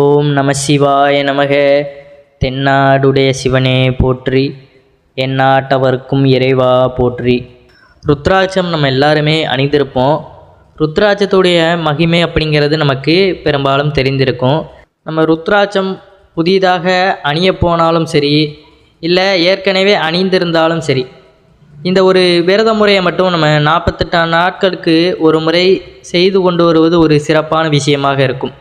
ஓம் நம சிவாய நமக. தென்னாடுடைய சிவனே போற்றி, எந்நாட்டவர்க்கும் இறைவா போற்றி. ருத்ராட்சம் நம்ம எல்லாருமே அணிந்திருப்போம். ருத்ராட்சத்துடைய மகிமை அப்படிங்கிறது நமக்கு பெரும்பாலும் தெரிந்திருக்கும். நம்ம ருத்ராட்சம் புதிதாக அணிய போனாலும் சரி, இல்லை ஏற்கனவே அணிந்திருந்தாலும் சரி, இந்த ஒரு விரத முறையை மட்டும் நம்ம 48 நாட்களுக்கு ஒரு முறை செய்து கொண்டு வருவது ஒரு சிறப்பான விஷயமாக இருக்கும்.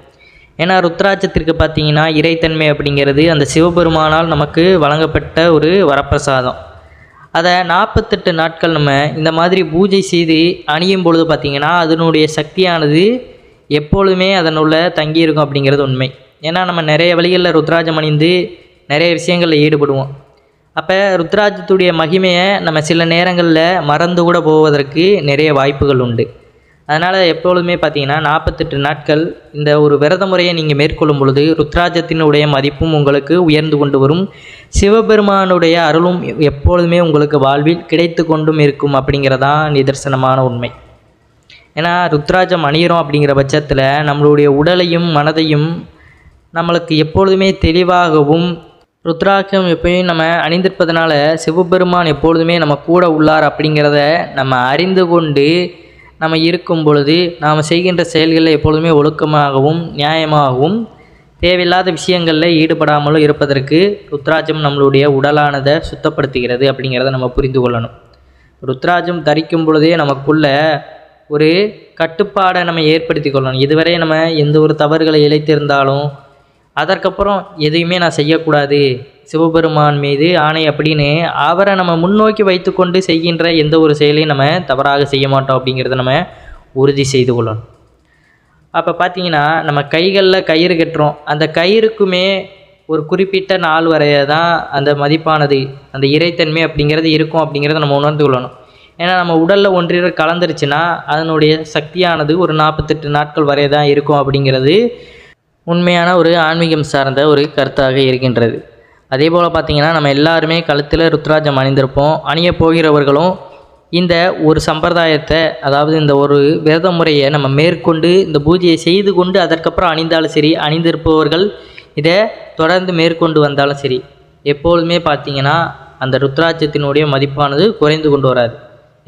ஏன்னா ருத்ராட்சத்திற்கு பார்த்திங்கன்னா இறைத்தன்மை அப்படிங்கிறது அந்த சிவபெருமானால் நமக்கு வழங்கப்பட்ட ஒரு வரப்பிரசாதம். அதை 48 நாட்கள் நம்ம இந்த மாதிரி பூஜை செய்து அணியும் பொழுது பார்த்திங்கன்னா அதனுடைய சக்தியானது எப்பொழுதுமே அதனுள்ள தங்கியிருக்கும் அப்படிங்கிறது உண்மை. ஏன்னா நம்ம நிறைய வழிகளில் ருத்ராட்சம் அணிந்து நிறைய விஷயங்களில் ஈடுபடுவோம். அப்போ ருத்ராட்சத்துடைய மகிமையை நம்ம சில நேரங்களில் மறந்து கூட போவதற்கு நிறைய வாய்ப்புகள் உண்டு. அதனால் எப்பொழுதுமே பார்த்திங்கன்னா 48 நாட்கள் இந்த ஒரு விரத முறையை நீங்கள் மேற்கொள்ளும் பொழுது ருத்ராட்சத்தினுடைய மதிப்பும் உங்களுக்கு உயர்ந்து கொண்டு வரும். சிவபெருமானுடைய அருளும் எப்பொழுதுமே உங்களுக்கு வாழ்வில் கிடைத்து கொண்டும் இருக்கும் அப்படிங்கிறதான் நிதர்சனமான உண்மை. ஏன்னா ருத்ராட்சம் அணிகிறோம் அப்படிங்கிற பட்சத்தில் நம்மளுடைய உடலையும் மனதையும் நம்மளுக்கு எப்பொழுதுமே தெளிவாகவும், ருத்ராட்சம் எப்பயும் நம்ம அணிந்திருப்பதனால சிவபெருமான் எப்பொழுதுமே நம்ம கூட உள்ளார் அப்படிங்கிறத நம்ம அறிந்து கொண்டு நம்ம இருக்கும் பொழுது நாம் செய்கின்ற செயல்களில் எப்பொழுதுமே ஒழுக்கமாகவும் நியாயமாகவும் தேவையில்லாத விஷயங்களில் ஈடுபடாமலும் இருப்பதற்கு ருத்ராட்சம் நம்மளுடைய உடலானதை சுத்தப்படுத்துகிறது அப்படிங்கிறத நம்ம புரிந்து கொள்ளணும். ருத்ராட்சம் தரிக்கும் பொழுதே நமக்குள்ள ஒரு கட்டுப்பாடை நம்ம ஏற்படுத்தி கொள்ளணும். இதுவரை நம்ம எந்த ஒரு தவறுகளை இழைத்திருந்தாலும் அதற்கப்புறம் எதையுமே நான் செய்யக்கூடாது, சிவபெருமான் மீது ஆணை அப்படின்னு அவரை நம்ம முன்னோக்கி வைத்து கொண்டு செய்கின்ற எந்த ஒரு செயலையும் நம்ம தவறாக செய்ய மாட்டோம் அப்படிங்கிறத நம்ம உறுதி செய்து கொள்ளணும். அப்போ பார்த்திங்கன்னா நம்ம கைகளில் கயிறு கட்டுறோம். அந்த கயிறுக்குமே ஒரு குறிப்பிட்ட நாள் வரைய தான் அந்த மதிப்பானது, அந்த இறைத்தன்மை அப்படிங்கிறது இருக்கும் அப்படிங்கிறத நம்ம உணர்ந்து கொள்ளணும். ஏன்னா நம்ம உடலில் ஒன்றிர கலந்துருச்சுன்னா அதனுடைய சக்தியானது ஒரு 48 நாட்கள் வரை தான் இருக்கும் அப்படிங்கிறது உண்மையான ஒரு ஆன்மீகம் சார்ந்த ஒரு கருத்தாக இருக்கின்றது. அதே போல் பார்த்திங்கன்னா நம்ம எல்லாருமே கழுத்தில் ருத்ராட்சம் அணிந்திருப்போம். அணிய போகிறவர்களும் இந்த ஒரு சம்பிரதாயத்தை, அதாவது இந்த ஒரு விரத முறையை நம்ம மேற்கொண்டு இந்த பூஜையை செய்து கொண்டு அதற்கப்புறம் அணிந்தாலும் சரி, அணிந்திருப்பவர்கள் இதை தொடர்ந்து மேற்கொண்டு வந்தாலும் சரி, எப்பொழுதுமே பார்த்திங்கன்னா அந்த ருத்ராட்சத்தினுடைய மதிப்பானது குறைந்து கொண்டு வராது.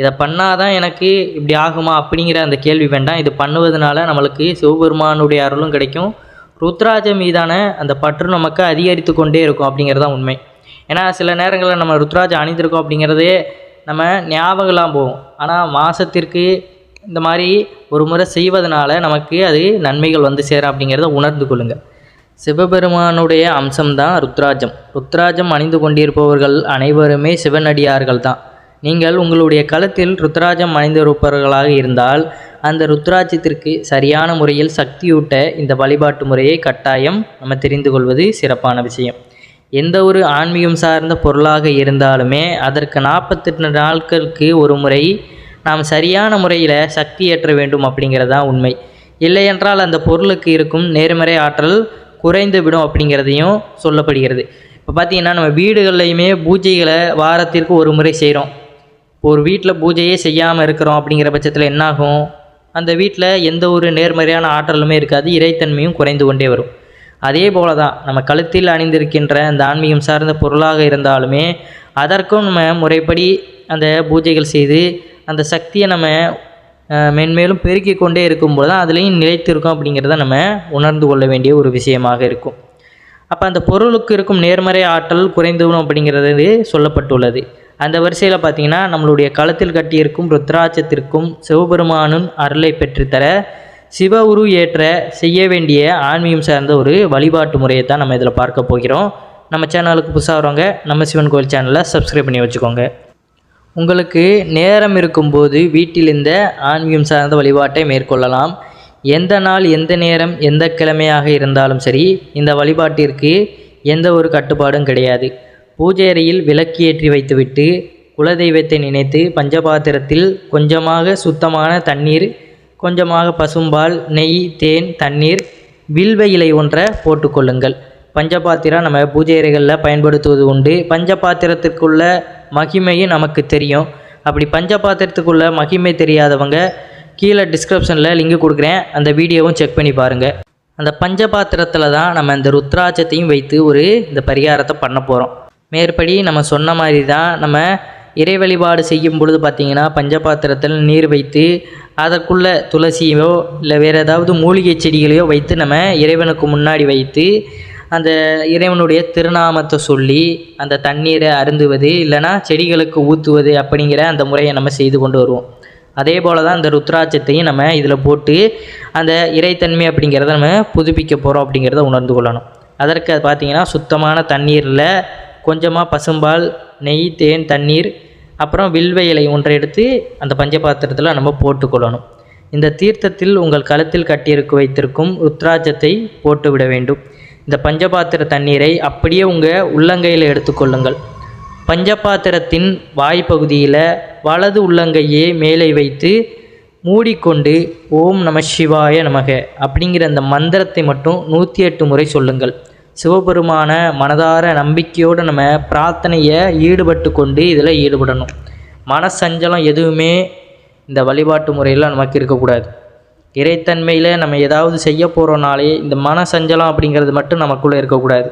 இதை பண்ணாதான் எனக்கு இப்படி ஆகுமா அப்படிங்கிற அந்த கேள்வி வேண்டாம். இது பண்ணுவதனால நம்மளுக்கு சிவபெருமானுடைய அருளும் கிடைக்கும். ருத்ராட்சம் மீதான அந்த பற்று நமக்கு அதிகரித்து கொண்டே இருக்கும் அப்படிங்கிறதான் உண்மை. ஏன்னா சில நேரங்களில் நம்ம ருத்ராட்சம் அணிந்திருக்கோம் அப்படிங்கிறதே நம்ம ஞாபகம்லாம் போகும். ஆனால் மாதத்திற்கு இந்த மாதிரி ஒரு முறை செய்வதனால நமக்கு அது நன்மைகள் வந்து சேரும் அப்படிங்கிறத உணர்ந்து கொள்ளுங்கள். சிவபெருமானுடைய அம்சம்தான் ருத்ராட்சம். ருத்ராட்சம் அணிந்து கொண்டிருப்பவர்கள் அனைவருமே சிவனடியார்கள் தான். நீங்கள் உங்களுடைய கழுத்தில் ருத்ராட்சம் அணிந்திருப்பவர்களாக இருந்தால் அந்த ருத்ராட்சத்திற்கு சரியான முறையில் சக்தியூட்ட இந்த வழிபாட்டு முறையை கட்டாயம் நம்ம தெரிந்து கொள்வது சிறப்பான விஷயம். எந்த ஒரு ஆன்மீகம் சார்ந்த பொருளாக இருந்தாலுமே அதற்கு 48 நாட்களுக்கு ஒரு முறை நாம் சரியான முறையில் சக்தி ஏற்ற வேண்டும் அப்படிங்கிறதான் உண்மை. இல்லையென்றால் அந்த பொருளுக்கு இருக்கும் நேர்மறை ஆற்றல் குறைந்து விடும் அப்படிங்கிறதையும் சொல்லப்படுகிறது. இப்போ பார்த்திங்கன்னா நம்ம வீடுகள்லையுமே பூஜைகளை வாரத்திற்கு ஒரு முறை செய்கிறோம். ஒரு வீட்டில் பூஜையே செய்யாமல் இருக்கிறோம் அப்படிங்கிற பட்சத்தில் என்னாகும், அந்த வீட்டில் எந்த ஒரு நேர்மறையான ஆற்றலுமே இருக்காது, இறைத்தன்மையும் குறைந்து கொண்டே வரும். அதே போல தான் நம்ம கழுத்தில் அணிந்திருக்கின்ற அந்த ஆன்மீகம் சார்ந்த பொருளாக இருந்தாலுமே அதற்கும் நம்ம முறைப்படி அந்த பூஜைகள் செய்து அந்த சக்தியை நம்ம மென்மேலும் பெருக்கி கொண்டே இருக்கும்போது தான் அதுலேயும் நிலைத்திருக்கும் அப்படிங்கிறத நம்ம உணர்ந்து கொள்ள வேண்டிய ஒரு விஷயமாக இருக்கும். அப்போ அந்த பொருளுக்கு இருக்கும் நேர்மறை ஆற்றல் குறைந்துவிடும் அப்படிங்கிறது சொல்லப்பட்டுள்ளது. அந்த வரிசையில் பார்த்திங்கன்னா நம்மளுடைய களத்தில் கட்டியிருக்கும் ருத்ராட்சத்திற்கும் சிவபெருமானின் அருளை பெற்றுத்தர சிவ உரு ஏற்ற செய்ய வேண்டிய ஆன்மீகம் சார்ந்த ஒரு வழிபாட்டு முறையை தான் நம்ம இதில் பார்க்க போகிறோம். நம்ம சேனலுக்கு புதுசாக வரவங்க நம்ம சிவன் கோயில் சேனலை சப்ஸ்கிரைப் பண்ணி வச்சுக்கோங்க. உங்களுக்கு நேரம் இருக்கும்போது வீட்டில் இந்த ஆன்மீகம் சார்ந்த வழிபாட்டை மேற்கொள்ளலாம். எந்த நாள், எந்த நேரம், எந்த கிழமையாக இருந்தாலும் சரி இந்த வழிபாட்டிற்கு எந்த ஒரு கட்டுப்பாடும் கிடையாது. பூஜை அறையில் விளக்கு ஏற்றி வைத்துவிட்டு குலதெய்வத்தை நினைத்து பஞ்சபாத்திரத்தில் கொஞ்சமாக சுத்தமான தண்ணீர், கொஞ்சமாக பசும்பால், நெய், தேன், தண்ணீர், வில்வ இலை ஒன்றை போட்டுக்கொள்ளுங்கள். பஞ்சபாத்திரம் நம்ம பூஜை அறைகளில் பயன்படுத்துவது உண்டு. பஞ்சபாத்திரத்திற்குள்ள மகிமையும் நமக்கு தெரியும். அப்படி பஞ்சபாத்திரத்துக்குள்ள மகிமை தெரியாதவங்க கீழே டிஸ்கிரிப்ஷனில் லிங்க் கொடுக்குறேன், அந்த வீடியோவும் செக் பண்ணி பாருங்கள். அந்த பஞ்சபாத்திரத்தில் தான் நம்ம இந்த ருத்ராட்சத்தையும் வைத்து இந்த பரிகாரத்தை பண்ண போகிறோம். மேற்படி நம்ம சொன்ன மாதிரி தான் நம்ம இறை வழிபாடு செய்யும் பொழுது பார்த்திங்கன்னா பஞ்சபாத்திரத்தில் நீர் வைத்து அதற்குள்ளே துளசியோ இல்லை வேறு ஏதாவது மூலிகை செடிகளையோ வைத்து நம்ம இறைவனுக்கு முன்னாடி வைத்து அந்த இறைவனுடைய திருநாமத்தை சொல்லி அந்த தண்ணீரை அருந்துவது இல்லைனா செடிகளுக்கு ஊற்றுவது அப்படிங்கிற அந்த முறையை நம்ம செய்து கொண்டு வருவோம். அதே போல் தான் இந்த ருத்ராட்சத்தையும் நம்ம இதில் போட்டு அந்த இறைத்தன்மை அப்படிங்கிறத நம்ம புதுப்பிக்க போகிறோம் அப்படிங்கிறத உணர்ந்து கொள்ளணும். அதற்கு பார்த்திங்கன்னா சுத்தமான தண்ணீரில் கொஞ்சமாக பசும்பால், நெய், தேன், தண்ணீர், அப்புறம் வில்வ இலை ஒன்றை எடுத்து அந்த பஞ்சபாத்திரத்தில் நம்ம போட்டுக்கொள்ளணும். இந்த தீர்த்தத்தில் உங்கள் கழுத்தில் கட்டியிருக்க வைத்திருக்கும் ருத்ராட்சத்தை போட்டு விட வேண்டும். இந்த பஞ்சபாத்திர தண்ணீரை அப்படியே உங்கள் உள்ளங்கையில் எடுத்துக்கொள்ளுங்கள். பஞ்சபாத்திரத்தின் வாய்ப்பகுதியில் வலது உள்ளங்கையே மேலே வைத்து மூடிக்கொண்டு ஓம் நம சிவாய நமக அப்படிங்கிற அந்த மந்திரத்தை மட்டும் 108 முறை சொல்லுங்கள். சிவபெருமான மனதார நம்பிக்கையோடு நம்ம பிரார்த்தனையை ஈடுபட்டு கொண்டு இதில் ஈடுபடணும். மனசஞ்சலம் எதுவுமே இந்த வழிபாட்டு முறையில் நமக்கு இருக்கக்கூடாது. இறைத்தன்மையில் நம்ம ஏதாவது செய்ய போகிறோனாலே இந்த மனசஞ்சலம் அப்படிங்கிறது மட்டும் நமக்குள்ளே இருக்கக்கூடாது.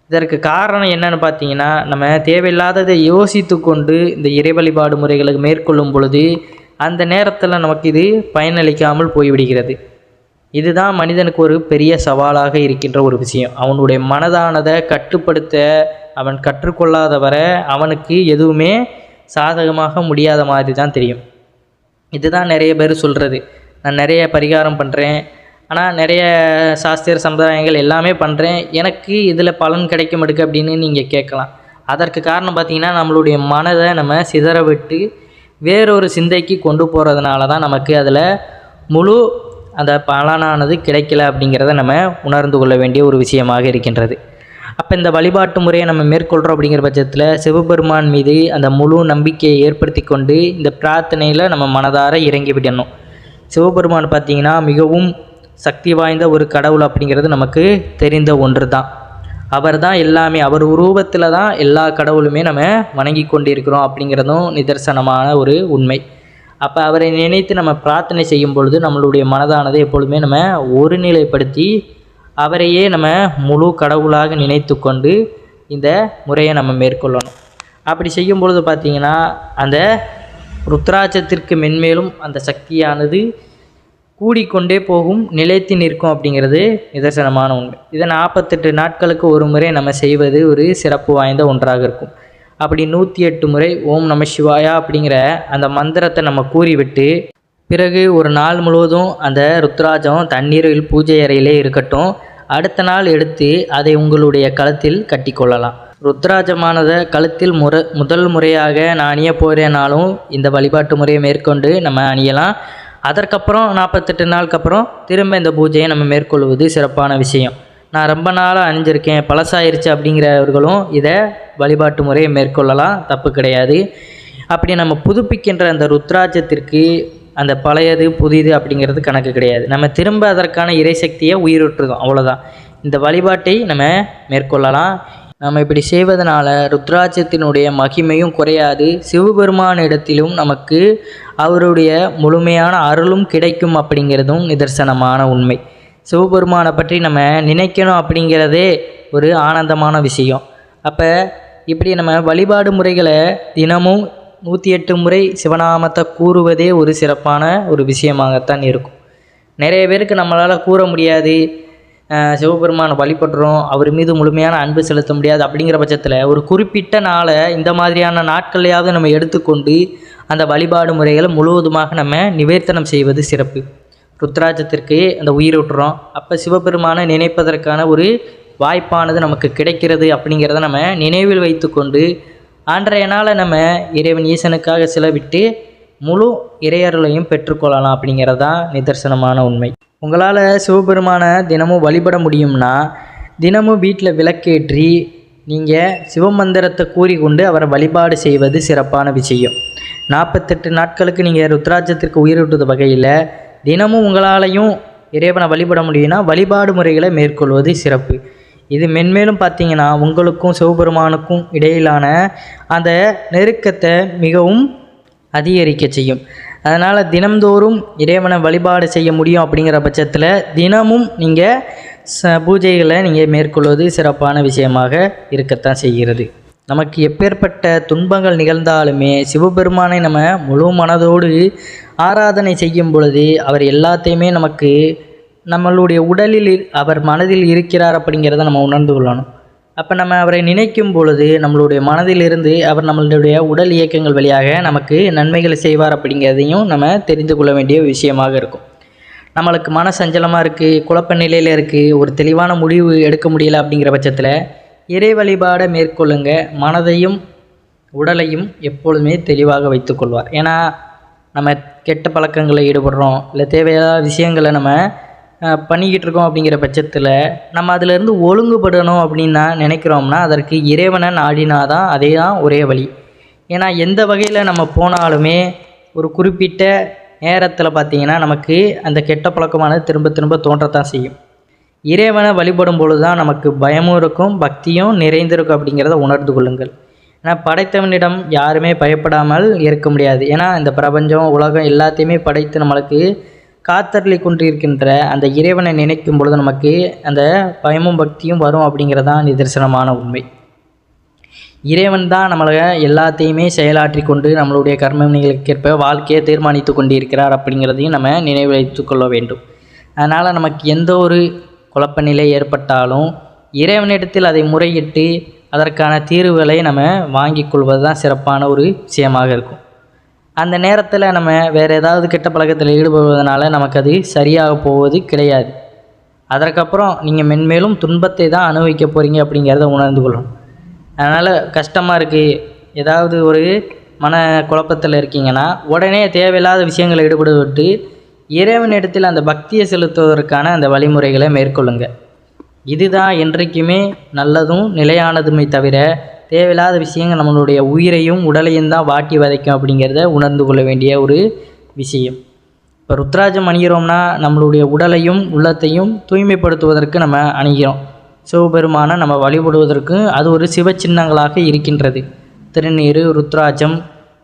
இதற்கு காரணம் என்னன்னு பார்த்தீங்கன்னா, நம்ம தேவையில்லாததை யோசித்து கொண்டு இந்த இறை வழிபாடு முறைகளுக்கு மேற்கொள்ளும் பொழுது அந்த நேரத்தில் நமக்கு இது பயனளிக்காமல் போய்விடுகிறது. இதுதான் மனிதனுக்கு ஒரு பெரிய சவாலாக இருக்கின்ற ஒரு விஷயம். அவனுடைய மனதானதை கட்டுப்படுத்த அவன் கற்றுக்கொள்ளாத வரை அவனுக்கு எதுவுமே சாதகமாக முடியாத மாதிரி தான் தெரியும். இதுதான் நிறைய பேர் சொல்கிறது, நான் நிறைய பரிகாரம் பண்ணுறேன், ஆனால் நிறைய சாஸ்திர சம்பிரதாயங்கள் எல்லாமே பண்ணுறேன், எனக்கு இதில் பலன் கிடைக்க மாட்டேங்குது அப்படின்னு நீங்கள் கேட்கலாம். அதற்கு காரணம் பார்த்திங்கன்னா, நம்மளுடைய மனதை நம்ம சிதற விட்டு வேறொரு சிந்தைக்கு கொண்டு போகிறதுனால தான் நமக்கு அதில் முழு அந்த பலனானது கிடைக்கல அப்படிங்கிறத நம்ம உணர்ந்து கொள்ள வேண்டிய ஒரு விஷயமாக இருக்கின்றது. அப்போ இந்த வழிபாட்டு முறையை நம்ம மேற்கொள்கிறோம் அப்படிங்கிற பட்சத்தில் சிவபெருமான் மீது அந்த முழு நம்பிக்கையை ஏற்படுத்தி கொண்டு இந்த பிரார்த்தனையில் நம்ம மனதார இறங்கி விடணும். சிவபெருமான் பார்த்திங்கன்னா மிகவும் சக்தி வாய்ந்த ஒரு கடவுள் அப்படிங்கிறது நமக்கு தெரிந்த ஒன்று தான். அவர் தான் எல்லாமே, அவர் உருவத்தில் தான் எல்லா கடவுளுமே நம்ம வணங்கி கொண்டிருக்கிறோம் அப்படிங்கிறதும் நிதர்சனமான ஒரு உண்மை. அப்போ அவரை நினைத்து நம்ம பிரார்த்தனை செய்யும் பொழுது நம்மளுடைய மனதானது எப்பொழுதுமே நம்ம ஒருநிலைப்படுத்தி அவரையே நம்ம முழு கடவுளாக நினைத்து கொண்டு இந்த முறையை நம்ம மேற்கொள்ளணும். அப்படி செய்யும் பொழுது பார்த்திங்கன்னா அந்த ருத்ராட்சத்திற்கு மென்மேலும் அந்த சக்தியானது கூடிக்கொண்டே போகும், நிலைத்து நிற்கும் அப்படிங்கிறது நிதர்சனமான உண்மை. இதை 48 நாட்களுக்கு ஒரு முறை நம்ம செய்வது ஒரு சிறப்பு வாய்ந்த ஒன்றாக இருக்கும். அப்படி 108 முறை ஓம் நம சிவாயா அப்படிங்கிற அந்த மந்திரத்தை நம்ம கூறிவிட்டு பிறகு ஒரு நாள் முழுவதும் அந்த ருத்ராட்சம் தண்ணீரில் பூஜை அறையிலே இருக்கட்டும். அடுத்த நாள் எடுத்து அதை உங்களுடைய கழுத்தில் கட்டி கொள்ளலாம். ருத்ராட்சமானதை கழுத்தில் முதல் முறையாக நான் அணிய போகிறேனாலும் இந்த வழிபாட்டு முறையை மேற்கொண்டு நம்ம அணியலாம். அதற்கப்புறம் 48 நாளுக்கு அப்புறம் திரும்ப இந்த பூஜையை நம்ம மேற்கொள்வது சிறப்பான விஷயம். நான் ரொம்ப நாளாக அணிஞ்சிருக்கேன், பழசாயிருச்சு அப்படிங்கிறவர்களும் இதை வழிபாட்டு முறையை மேற்கொள்ளலாம், தப்பு கிடையாது. அப்படி நம்ம புதுப்பிக்கின்ற அந்த ருத்ராட்சத்திற்கு அந்த பழையது புதிது அப்படிங்கிறது கணக்கு கிடையாது. நம்ம திரும்ப அதற்கான இறைசக்தியை உயிரூற்றுதோம், அவ்வளோதான். இந்த வழிபாட்டை நம்ம மேற்கொள்ளலாம். நம்ம இப்படி செய்வதனால ருத்ராட்சத்தினுடைய மகிமையும் குறையாது, சிவபெருமானிடத்திலும் நமக்கு அவருடைய முழுமையான அருளும் கிடைக்கும் அப்படிங்கிறதும் நிதர்சனமான உண்மை. சிவபெருமானை பற்றி நம்ம நினைக்கணும் அப்படிங்கிறதே ஒரு ஆனந்தமான விஷயம். அப்போ இப்படி நம்ம வழிபாடு முறைகளை தினமும் 108 முறை சிவநாமத்தை கூறுவதே ஒரு சிறப்பான ஒரு விஷயமாகத்தான் இருக்கும். நிறைய பேருக்கு நம்மளால் கூற முடியாது, சிவபெருமானை வழிபடுறோம், அவர் மீது முழுமையான அன்பு செலுத்த முடியாது அப்படிங்கிற பட்சத்தில் ஒரு குறிப்பிட்ட நாளை இந்த மாதிரியான நாட்களையாவது நம்ம எடுத்துக்கொண்டு அந்த வழிபாடு முறைகளை முழுவதுமாக நம்ம நிவேர்த்தனம் செய்வது சிறப்பு. ருத்ராட்சத்திற்கு அந்த உயிரூட்டுறோம், அப்போ சிவபெருமானை நினைப்பதற்கான ஒரு வாய்ப்பானது நமக்கு கிடைக்கிறது அப்படிங்கிறத நம்ம நினைவில் வைத்து கொண்டு அன்றைய நாளை நம்ம இறைவன் ஈசனுக்காக செலவிட்டு முழு இறையருளையும் பெற்றுக்கொள்ளலாம் அப்படிங்கிறது தான் நிதர்சனமான உண்மை. உங்களால் சிவபெருமானை தினமும் வழிபட முடியும்னா தினமும் வீட்டில் விளக்கேற்றி நீங்கள் சிவமந்திரத்தை கூறிக்கொண்டு அவரை வழிபாடு செய்வது சிறப்பான விஷயம். 48 நாட்களுக்கு நீங்கள் ருத்ராட்சத்திற்கு உயிரூட்டுவது வகையில் தினமும் உங்களாலையும் இறைவனை வழிபட முடியும்னா வழிபாடு முறைகளை மேற்கொள்வது சிறப்பு. இது மென்மேலும் பார்த்திங்கன்னா உங்களுக்கும் சிவபெருமானுக்கும் இடையிலான அந்த நெருக்கத்தை மிகவும் அதிகரிக்க செய்யும். அதனால் தினம்தோறும் இறைவனை வழிபாடு செய்ய முடியும் அப்படிங்கிற பட்சத்தில் தினமும் நீங்கள் பூஜைகளை நீங்கள் மேற்கொள்வது சிறப்பான விஷயமாக இருக்கத்தான் செய்கிறது. நமக்கு எப்பேற்பட்ட துன்பங்கள் நிகழ்ந்தாலுமே சிவபெருமானை நம்ம முழு மனதோடு ஆராதனை செய்யும் பொழுது அவர் எல்லாத்தையுமே நமக்கு நம்மளுடைய உடலில் அவர் மனதில் இருக்கிறார் அப்படிங்கிறத நம்ம உணர்ந்து கொள்ளணும். அப்போ நம்ம அவரை நினைக்கும் பொழுது நம்மளுடைய மனதிலிருந்து அவர் நம்மளுடைய உடல் இயக்கங்கள் வழியாக நமக்கு நன்மைகளை செய்வார் அப்படிங்கிறதையும் நம்ம தெரிந்து கொள்ள வேண்டிய விஷயமாக இருக்கும். நம்மளுக்கு மன சஞ்சலமாக இருக்குது, குழப்ப நிலையில் இருக்குது, ஒரு தெளிவான முடிவு எடுக்க முடியலை அப்படிங்கிற பட்சத்தில் இறை வழிபாடை மேற்கொள்ளுங்க. மனதையும் உடலையும் எப்பொழுதுமே தெளிவாக வைத்துக்கொள்வார். ஏன்னா நம்ம கெட்ட பழக்கங்களில் ஈடுபடுறோம், இல்லை தேவையான விஷயங்களை நம்ம பண்ணிக்கிட்டு இருக்கோம் அப்படிங்கிற பட்சத்தில் நம்ம அதிலேருந்து ஒழுங்குபடணும் அப்படின்னு நினைக்கிறோம்னா அதற்கு இறைவனை நாடினாதான் அதே தான் ஒரே வழி. ஏன்னா எந்த வகையில் நம்ம போனாலுமே ஒரு குறிப்பிட்ட நேரத்தில் பார்த்திங்கன்னா நமக்கு அந்த கெட்ட பழக்கமானது திரும்ப திரும்ப தோன்றத்தான் செய்யும். இறைவனை வழிபடும் பொழுது தான் நமக்கு பயமும் இருக்கும், பக்தியும் நிறைந்திருக்கும் அப்படிங்கிறத உணர்ந்து கொள்ளுங்கள். ஏன்னா படைத்தவனிடம் யாருமே பயப்படாமல் இருக்க முடியாது. ஏன்னா இந்த பிரபஞ்சம் உலகம் எல்லாத்தையுமே படைத்து நம்மளுக்கு காத்தருளி கொண்டிருக்கின்ற அந்த இறைவனை நினைக்கும் பொழுது நமக்கு அந்த பயமும் பக்தியும் வரும் அப்படிங்கிறதான் நிதர்சனமான உண்மை. இறைவன் தான் நம்மளை எல்லாத்தையுமே செயலாற்றி கொண்டு நம்மளுடைய கர்மவினைகளுக்கேற்ப வாழ்க்கையை தீர்மானித்து கொண்டிருக்கிறார் அப்படிங்கிறதையும் நம்ம நினைவு வைத்து கொள்ள வேண்டும். அதனால் நமக்கு எந்த ஒரு குழப்ப நிலை ஏற்பட்டாலும் இறைவனிடத்தில் அதை முறையிட்டு அதற்கான தீர்வுகளை நம்ம வாங்கி கொள்வது தான் சிறப்பான ஒரு விஷயமாக இருக்கும். அந்த நேரத்தில் நம்ம வேறு ஏதாவது கெட்ட பழக்கத்தில் ஈடுபடுவதனால நமக்கு அது சரியாக போவது கிடையாது. அதற்கப்புறம் நீங்கள் மென்மேலும் துன்பத்தை தான் அனுபவிக்க போகிறீங்க அப்படிங்கிறத உணர்ந்து கொள்ளணும். அதனால் கஷ்டமாக இருக்குது, ஏதாவது ஒரு மன குழப்பத்தில் இருக்கீங்கன்னா உடனே தேவையில்லாத விஷயங்களை ஈடுபட்டு இறைவனிடத்தில் அந்த பக்தியை செலுத்துவதற்கான அந்த வழிமுறைகளை மேற்கொள்ளுங்க. இதுதான் என்றைக்குமே நல்லதும் நிலையானதுமே தவிர தேவையில்லாத விஷயங்கள் நம்மளுடைய உயிரையும் உடலையும் தான் வாட்டி வதைக்கும் அப்படிங்கிறத உணர்ந்து கொள்ள வேண்டிய ஒரு விஷயம். இப்போ ருத்ராட்சம் அணிகிறோம்னா நம்மளுடைய உடலையும் உள்ளத்தையும் தூய்மைப்படுத்துவதற்கு நம்ம அணிகிறோம். சிவபெருமானை நம்ம வழிபடுவதற்கு அது ஒரு சிவ சின்னங்களாக இருக்கின்றது. திருநீர், ருத்ராட்சம்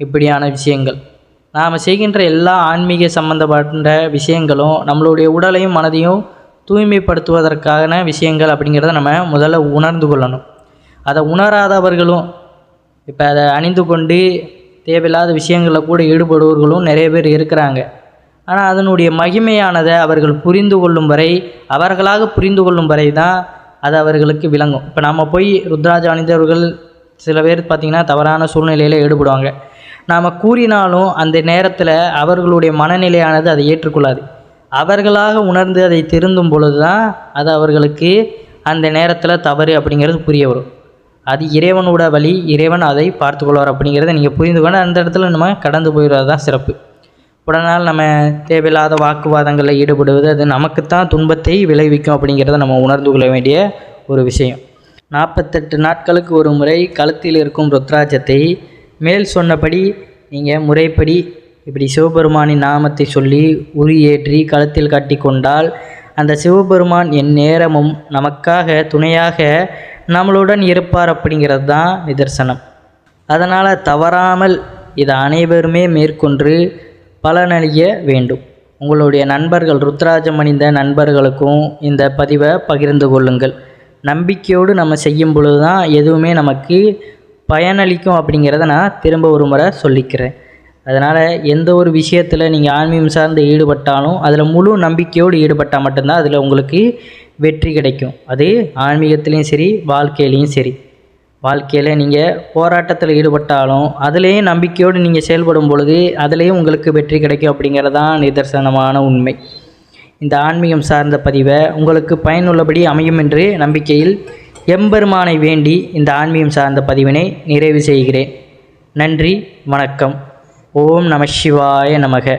இப்படியான விஷயங்கள் நாம் செய்கின்ற எல்லா ஆன்மீக சம்பந்தப்பட்ட விஷயங்களும் நம்மளுடைய உடலையும் மனதையும் தூய்மைப்படுத்துவதற்கான விஷயங்கள் அப்படிங்கிறத நம்ம முதல்ல உணர்ந்து கொள்ளணும். அதை உணராதவர்களும் இப்போ அதை அணிந்து கொண்டு தேவையில்லாத விஷயங்களில் கூட ஈடுபடுவர்களும் நிறைய பேர் இருக்கிறாங்க. ஆனால் அதனுடைய மகிமையானதை அவர்கள் புரிந்து கொள்ளும் வரை, அவர்களாக புரிந்து கொள்ளும் வரை தான் அது அவர்களுக்கு விளங்கும். இப்போ நம்ம போய் ருத்ராட்சம் அணிந்தவர்கள் சில பேர் பார்த்திங்கன்னா தவறான சூழ்நிலையில் ஈடுபடுவாங்க. நாம் கூறினாலும் அந்த நேரத்தில் அவர்களுடைய மனநிலையானது அதை ஏற்றுக்கொள்ளாது. அவர்களாக உணர்ந்து அதை திருந்தும் பொழுது தான் அது அவர்களுக்கு அந்த நேரத்தில் தவறு அப்படிங்கிறது புரிய வரும். அது இறைவனோட வழி, இறைவன் அதை பார்த்து கொள்வார் அப்படிங்கிறத நீங்கள் புரிந்து கொண்டு அந்த இடத்துல நம்ம கடந்து போயிடுறது தான் சிறப்பு. உடனால் நம்ம தேவையில்லாத வாக்குவாதங்களில் ஈடுபடுவது அது நமக்குத்தான் துன்பத்தை விளைவிக்கும் அப்படிங்கிறத நம்ம உணர்ந்து கொள்ள வேண்டிய ஒரு விஷயம். 48 நாட்களுக்கு ஒரு முறை கழுத்தில் இருக்கும் ருத்ராட்சத்தை மேல் சொன்னபடி நீங்கள் முறைப்படி இப்படி சிவபெருமானின் நாமத்தை சொல்லி உரியேற்றி கழுத்தில் கட்டி கொண்டால் அந்த சிவபெருமான் என் நேரமும் நமக்காக துணையாக நம்மளுடன் இருப்பார் அப்படிங்கிறது தான் நிதர்சனம். அதனால் தவறாமல் இதை அனைவருமே மேற்கொண்டு பலனளிய வேண்டும். உங்களுடைய நண்பர்கள், ருத்ராட்சம் அணிந்த நண்பர்களுக்கும் இந்த பதிவை பகிர்ந்து கொள்ளுங்கள். நம்பிக்கையோடு நம்ம செய்யும் பொழுது தான் எதுவுமே நமக்கு பயனளிக்கும் அப்படிங்கிறத நான் திரும்ப ஒரு முறை சொல்லிக்கிறேன். அதனால் எந்த ஒரு விஷயத்தில் நீங்கள் ஆன்மீகம் சார்ந்து ஈடுபட்டாலும் அதில் முழு நம்பிக்கையோடு ஈடுபட்டால் மட்டும்தான் அதில் உங்களுக்கு வெற்றி கிடைக்கும். அது ஆன்மீகத்துலேயும் சரி, வாழ்க்கையிலையும் சரி. வாழ்க்கையில் நீங்கள் போராட்டத்தில் ஈடுபட்டாலும் அதுலேயும் நம்பிக்கையோடு நீங்கள் செயல்படும் பொழுது அதுலேயும் உங்களுக்கு வெற்றி கிடைக்கும் அப்படிங்கிறதான் நிதர்சனமான உண்மை. இந்த ஆன்மீகம் சார்ந்த பதிவை உங்களுக்கு பயனுள்ளபடி அமையும் என்று நம்பிக்கையில் எம்பெருமானை வேண்டி இந்த ஆன்மீகம் சார்ந்த பதிவினை நிறைவு செய்கிறேன். நன்றி, வணக்கம். ஓம் நம சிவாய நமக.